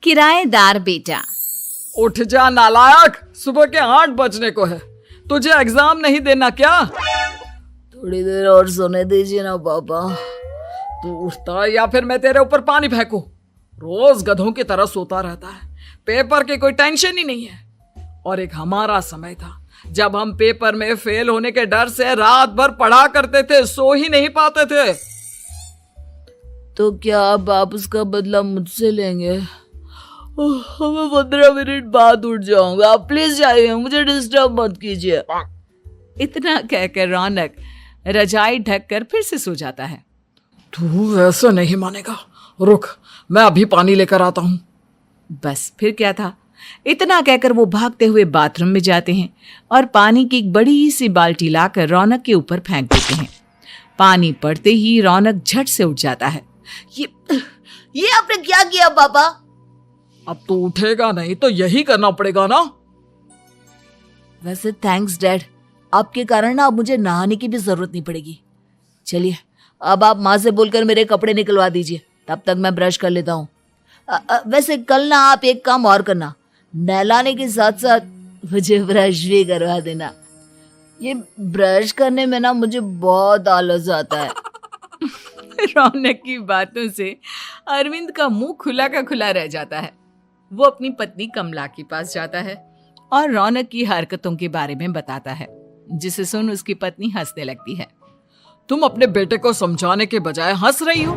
किराएदार बेटा। उठ जा नालायक, सुबह के 8 बजने को है। तुझे एग्जाम नहीं देना क्या? थोड़ी देर और सोने दीजिए ना पापा। तू उठता या फिर मैं तेरे ऊपर पानी फेंकूं? रोज गधों की तरह सोता रहता है, पेपर की कोई टेंशन ही नहीं है। और एक हमारा समय था जब हम पेपर में फेल होने के डर से रात भर पढ़ा करते थे, सो ही नहीं पाते थे। तो क्या अब आप उसका बदला मुझसे लेंगे? मैं 15 मिनट बाद उठ जाऊंगा, आप प्लीज जाइए, मुझे डिस्टर्ब मत कीजिए। इतना कहकर रौनक रजाई ढककर फिर से सो जाता है। तू ऐसा नहीं मानेगा, रुक मैं अभी पानी लेकर आता हूं। बस फिर क्या था, इतना कहकर वो भागते हुए बाथरूम में जाते हैं और पानी की एक बड़ी सी बाल्टी लाकर रौनक के ऊपर फेंक देते हैं। पानी पड़ते ही रौनक झट से उठ जाता है। ये आपने क्या किया पापा? अब तो उठेगा नहीं तो यही करना पड़ेगा ना। वैसे थैंक्स डैड, आपके कारण ना अब मुझे नहाने की भी जरूरत नहीं पड़ेगी। चलिए अब आप माँ से बोलकर मेरे कपड़े निकलवा दीजिए, तब तक मैं ब्रश कर लेता हूँ। वैसे कल ना आप एक काम और करना, नहलाने के साथ साथ मुझे ब्रश भी करवा देना। ये ब्रश करने में ना मुझे बहुत आलस आता है। रौनक की बातों से अरविंद का मुंह खुला का खुला रह जाता है। वो अपनी पत्नी कमला के पास जाता है और रौनक की हरकतों के बारे में बताता है, जिसे सुन उसकी पत्नी हंसने लगती है। तुम अपने बेटे को समझाने के बजाय हंस रही हो।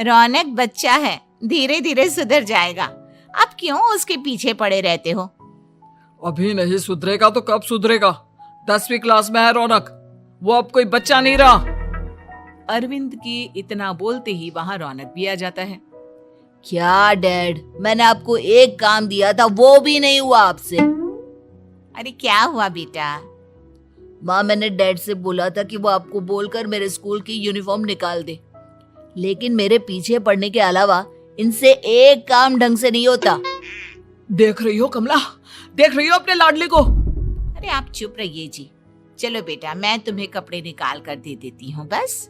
रौनक बच्चा है, धीरे धीरे सुधर जाएगा, आप क्यों उसके पीछे पड़े रहते हो? अभी नहीं सुधरेगा तो कब सुधरेगा? 10वीं क्लास में है रौनक, वो अब कोई बच्चा नहीं रहा। अरविंद की इतना बोलते ही वहां रौनक भी आ जाता है। क्या डैड, मैंने आपको एक काम दिया था, वो भी नहीं हुआ आपसे। अरे क्या हुआ बेटा? माँ, मैंने डैड से बोला था कि वो आपको बोलकर मेरे स्कूल की यूनिफॉर्म निकाल दे, लेकिन मेरे पीछे पड़ने के अलावा इनसे एक काम ढंग से नहीं होता। देख रही हो कमला, देख रही हो अपने लाडले को? अरे आप चुप रहिए जी। चलो बेटा, मैं तुम्हें कपड़े निकाल कर दे देती हूँ। बस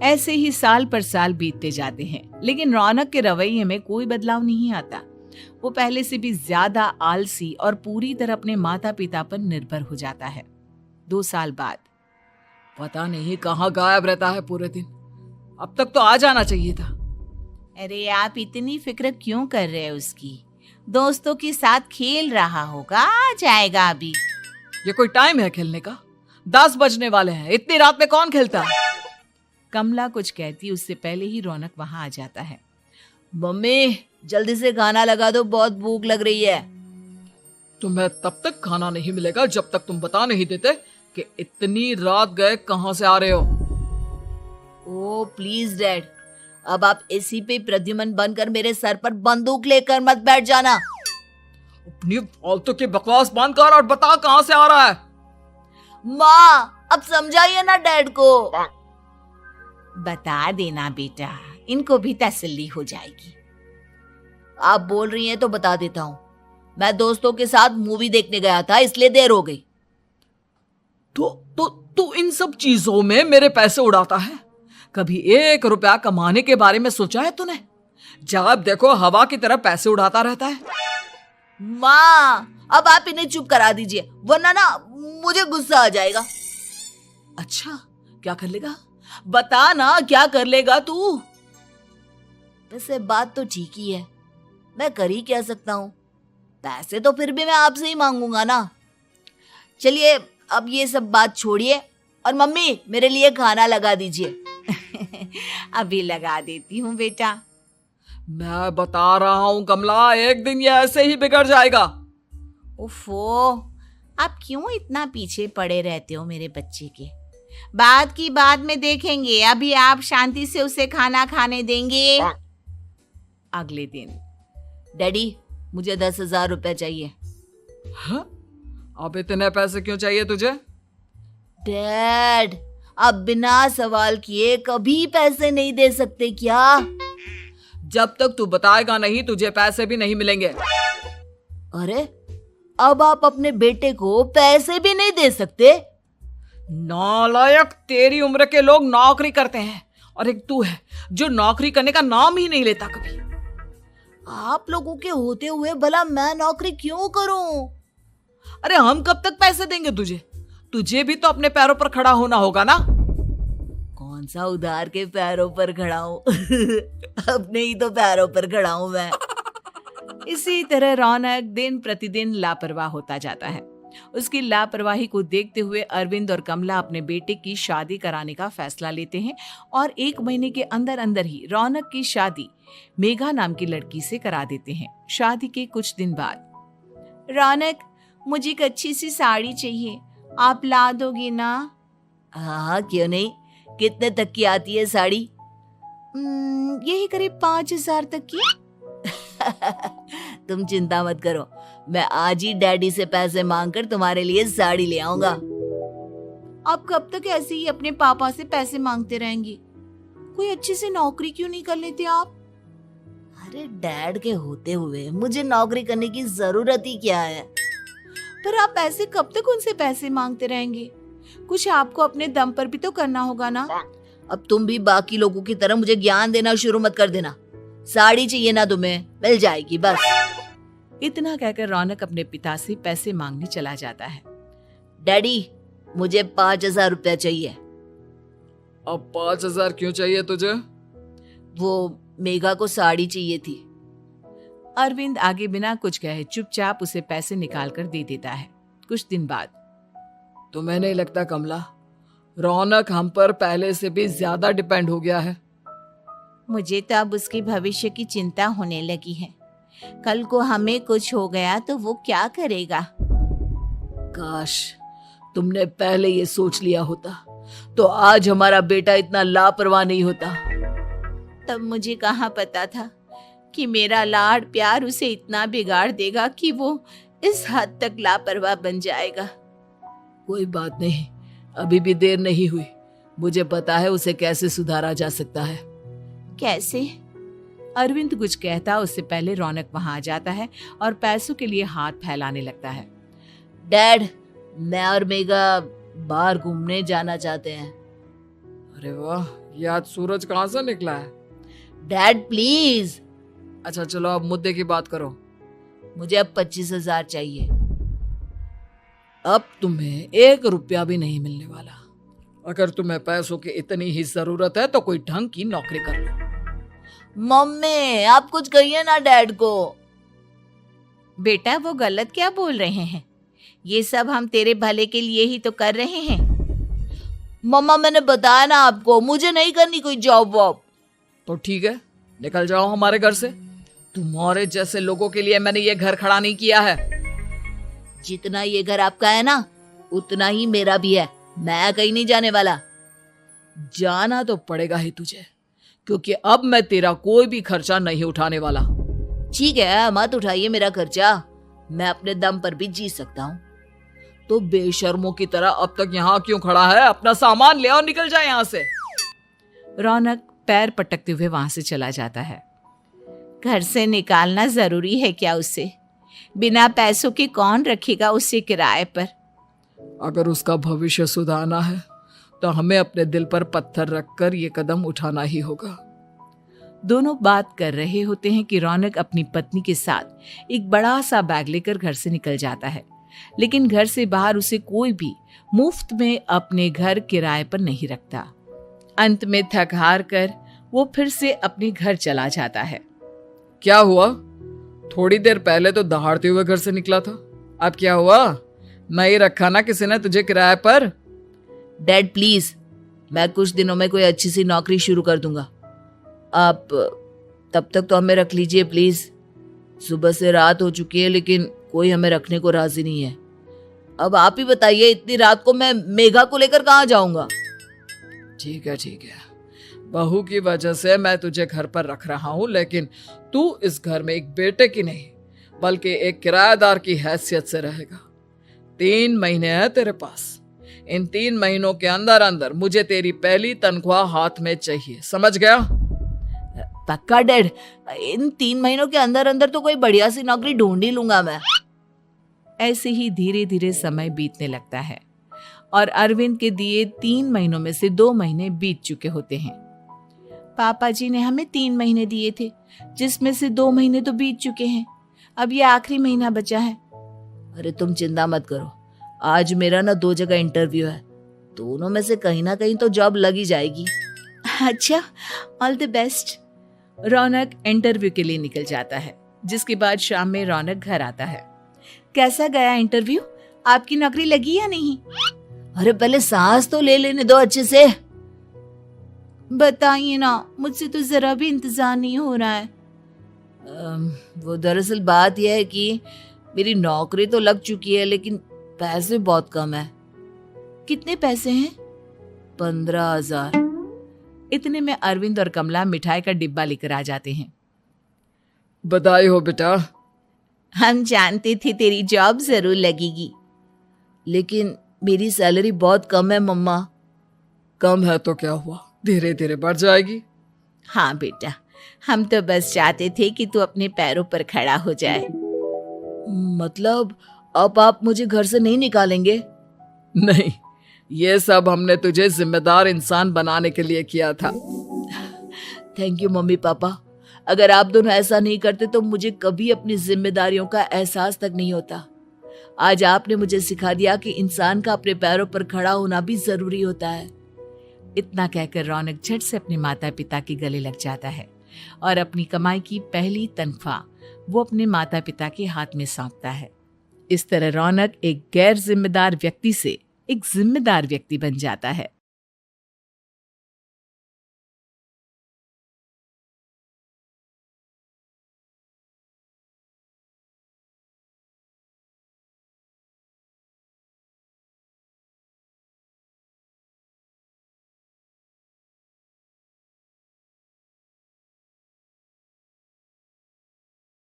ऐसे ही साल पर साल बीतते जाते हैं, लेकिन रौनक के रवैये में कोई बदलाव नहीं आता। वो पहले से भी ज्यादा आलसी और पूरी तरह अपने माता पिता पर निर्भर हो जाता है। 2 साल बाद पता नहीं कहाँ गायब रहता है पूरे दिन, अब तक तो आ जाना चाहिए था। अरे आप इतनी फिक्र क्यों कर रहे हैं उसकी? दोस्तों के साथ खेल रहा होगा, आ जाएगा अभी। ये कोई टाइम है खेलने का? 10 बजने वाले हैं, इतनी रात में कौन खेलता है? कमला कुछ कहती उससे पहले ही रौनक वहां आ जाता है। मम्मी जल्दी से खाना लगा दो, बहुत भूख लग रही है। तुम्हें तब तक खाना नहीं मिलेगा जब तक तुम बता नहीं देते कि इतनी रात गए कहां से आ रहे हो। ओ प्लीज डैड, अब आप एसी पे प्रद्युमन बनकर मेरे सर पर बंदूक लेकर मत बैठ जाना। अपनी फालतू की बकवास बंद कर और बता कहां से आ रहा है। माँ अब समझाइए ना डैड को। बता देना बेटा, इनको भी तसल्ली हो जाएगी। आप बोल रही हैं तो बता देता हूँ, मैं दोस्तों के साथ मूवी देखने गया था, इसलिए देर हो गई। तो इन सब चीजों में मेरे पैसे उड़ाता है। कभी 1 रुपया कमाने के बारे में सोचा है तूने? जब देखो हवा की तरह पैसे उड़ाता रहता है। माँ अब आप इन्हें चुप करा दीजिए, वरना ना मुझे गुस्सा आ जाएगा। अच्छा क्या कर लेगा? बता ना क्या कर लेगा तू? वैसे बात तो ठीक ही है, मैं कर ही क्या सकता हूँ। पैसे तो फिर भी मैं आपसे ही मांगूंगा ना। चलिए अब ये सब बात छोड़िए और मम्मी मेरे लिए खाना लगा दीजिए। अभी लगा देती हूँ बेटा। मैं बता रहा हूँ कमला, एक दिन ये ऐसे ही बिगड़ जाएगा। ओफो, आप क्यों इतना पीछे पड़े रहते हो मेरे बच्चे के? बात की बाद में देखेंगे, अभी आप शांति से उसे खाना खाने देंगे। अगले दिन डैडी मुझे 10,000 रुपए चाहिए। हाँ? अब इतने पैसे क्यों चाहिए तुझे? डैड आप बिना सवाल किए कभी पैसे नहीं दे सकते क्या? जब तक तू बताएगा नहीं तुझे पैसे भी नहीं मिलेंगे। अरे अब आप अपने बेटे को पैसे भी नहीं दे सकते? नालायक, तेरी उम्र के लोग नौकरी करते हैं और एक तू है जो नौकरी करने का नाम ही नहीं लेता कभी। आप लोगों के होते हुए भला मैं नौकरी क्यों करूं? अरे हम कब तक पैसे देंगे तुझे? तुझे भी तो अपने पैरों पर खड़ा होना होगा ना। कौन सा उधार के पैरों पर खड़ा हूं? अपने ही तो पैरों पर खड़ा हूं मैं। इसी तरह रौनक दिन प्रतिदिन लापरवाह होता जाता है। उसकी लापरवाही को देखते हुए अरविंद और कमला अपने बेटे की शादी कराने का फैसला लेते हैं और 1 महीने के अंदर अंदर ही रौनक की शादी मेघा नाम की लड़की से करा देते हैं। शादी के कुछ दिन बाद, रौनक, मुझे एक अच्छी सी साड़ी चाहिए, आप ला दोगे ना? हाँ, क्यों नहीं। कितने तक की आती है साड़ी? यही करीब 5,000 तक की। तुम चिंता मत करो, मैं आज ही डैडी से पैसे मांगकर तुम्हारे लिए साड़ी ले आऊंगा। आप कब तक ऐसे ही अपने पापा से पैसे मांगते रहेंगी? कोई अच्छी सी नौकरी क्यों नहीं कर लेते आप? अरे डैड के होते हुए मुझे नौकरी करने की जरूरत ही क्या है? पर आप ऐसे कब तक उनसे पैसे मांगते रहेंगे? कुछ आपको अपने दम पर भी तो करना होगा ना। अब तुम भी बाकी लोगों की तरह मुझे ज्ञान देना शुरू मत कर देना। साड़ी चाहिए ना तुम्हें, मिल जाएगी बस। इतना कहकर रौनक अपने पिता से पैसे मांगने चला जाता है। डैडी, मुझे 5,000 रुपया चाहिए। अब 5,000 क्यों चाहिए तुझे? वो मेघा को साड़ी चाहिए थी। अरविंद आगे बिना कुछ कहे चुपचाप उसे पैसे निकाल कर दे देता है। कुछ दिन बाद, तुम्हें नहीं लगता कमला, रौनक हम पर पहले से भी ज्यादा डिपेंड हो गया है? मुझे तो अब उसके भविष्य की चिंता होने लगी है। कल को हमें कुछ हो गया तो वो क्या करेगा? काश तुमने पहले ये सोच लिया होता तो आज हमारा बेटा इतना लापरवाह नहीं होता। तब मुझे कहाँ पता था कि मेरा लाड प्यार उसे इतना बिगाड़ देगा कि वो इस हद तक लापरवाह बन जाएगा। कोई बात नहीं, अभी भी देर नहीं हुई। मुझे पता है उसे कैसे सुधारा जा सकता है। कैसे? अरविंद कुछ कहता उससे पहले रौनक वहां आ जाता है और पैसों के लिए हाथ फैलाने लगता है। डैड, मैं और मेघा बाहर घूमने जाना चाहते हैं। अरे वाह, ये आज सूरज कहाँ से निकला है? Dad please. अच्छा चलो अब मुद्दे की बात करो। मुझे अब 25,000 चाहिए। अब तुम्हें 1 रुपया भी नहीं मिलने वाला। अगर तुम्हें पैसों की इतनी ही जरूरत है तो कोई ढंग की नौकरी कर लो। मम्मी, आप कुछ कहिए ना डैड को। बेटा, वो गलत क्या बोल रहे हैं? ये सब हम तेरे भले के लिए ही तो कर रहे हैं। मम्मा, मैंने बताया ना आपको, मुझे नहीं करनी कोई जॉब वॉब। तो ठीक है, निकल जाओ हमारे घर से। तुम्हारे जैसे लोगों के लिए मैंने ये घर खड़ा नहीं किया है। जितना ये घर आपका है ना, उतना ही मेरा भी है। मैं कहीं नहीं जाने वाला। जाना तो पड़ेगा ही तुझे, क्योंकि अब मैं तेरा कोई भी खर्चा नहीं उठाने वाला। ठीक है, मत उठाइए मेरा खर्चा, मैं अपने दम पर भी जी सकता हूँ। तो बेशर्मों की तरह अब तक यहाँ क्यों खड़ा है? अपना सामान ले और निकल जाए यहाँ से। रौनक पैर पटकते हुए वहां से चला जाता है। घर से निकालना जरूरी है क्या उसे? बिना पैसों के कौन रखेगा उसे किराए पर? अगर उसका भविष्य सुधारना है तो हमें अपने दिल पर पत्थर रखकर ये कदम उठाना ही होगा। दोनों बात कर रहे होते हैं कि रौनक अपनी पत्नी के साथ एक बड़ा सा बैग लेकर घर से निकल जाता है, लेकिन घर से बाहर उसे कोई भी मुफ्त में अपने घर किराए पर नहीं रखता। अंत में थक हार कर वो फिर से अपने घर चला जाता है। क्या हुआ? थोड़ी देर पहले तो दहाड़ते हुए घर से निकला था, अब क्या हुआ? नहीं रखा ना किसी ने तुझे किराए पर? डैड प्लीज, मैं कुछ दिनों में कोई अच्छी सी नौकरी शुरू कर दूंगा। आप तब तक तो हमें रख लीजिए प्लीज। सुबह से रात हो चुकी है लेकिन कोई हमें रखने को राजी नहीं है। अब आप ही बताइए, इतनी रात को मैं मेघा को लेकर कहाँ जाऊंगा? ठीक है, बहू की वजह से मैं तुझे घर पर रख रहा हूँ, लेकिन तू इस घर में एक बेटे की नहीं बल्कि एक किराएदार की हैसियत से रहेगा। 3 महीने हैं तेरे पास। इन 3 महीनों के अंदर अंदर मुझे तेरी पहली तनख्वाह हाथ में चाहिए, समझ गया? पक्का डैड, इन 3 महीनों के अंदर अंदर तो कोई बढ़िया सी नौकरी ढूंढ ही लूंगा मैं। ऐसे ही धीरे धीरे समय बीतने लगता है और अरविंद के दिए 3 महीनों में से 2 महीने बीत चुके होते हैं। पापा जी ने हमें 3 महीने दिए थे, जिसमें से 2 महीने तो बीत चुके हैं। अब ये आखिरी महीना बचा है। अरे तुम चिंता मत करो, आज मेरा ना 2 जगह इंटरव्यू है, दोनों में से कहीं ना कहीं तो जॉब लग ही जाएगी। अच्छा, all the best. Raunak interview के लिए निकल जाता है, जिसके बाद शाम में रौनक घर आता है। कैसा गया इंटरव्यू? आपकी नौकरी लगी या नहीं? अरे पहले सांस तो ले लेने दो अच्छे से। बताइए ना, मुझसे तो जरा भी इंतजार नहीं हो रहा है। वो दरअसल बात यह है कि मेरी नौकरी तो लग चुकी है, लेकिन पैसे बहुत कम है। कितने पैसे हैं? 15,000। इतने में अरविंद और कमला मिठाई का डिब्बा लेकर आ जाते हैं। बधाई हो बेटा। हम जानते थे तेरी जॉब जरूर लगेगी। लेकिन मेरी सैलरी बहुत कम है मम्मा। कम है तो क्या हुआ, धीरे धीरे बढ़ जाएगी। हाँ बेटा, हम तो बस चाहते थे कि तू अपने पैरों पर खड़ा हो जाए। मतलब अब आप मुझे घर से नहीं निकालेंगे? नहीं, ये सब हमने तुझे जिम्मेदार इंसान बनाने के लिए किया था। Thank you mummy papa. अगर आप दोनों ऐसा नहीं करते तो मुझे कभी अपनी जिम्मेदारियों का एहसास तक नहीं होता। आज आपने मुझे सिखा दिया कि इंसान का अपने पैरों पर खड़ा होना भी जरूरी होता है। इतना कहकर रौनक झट से अपने माता पिता के गले लग जाता है और अपनी कमाई की पहली तनख्वाह वो अपने माता पिता के हाथ में सौंपता है। इस तरह रौनक एक गैर जिम्मेदार व्यक्ति से एक जिम्मेदार व्यक्ति बन जाता है।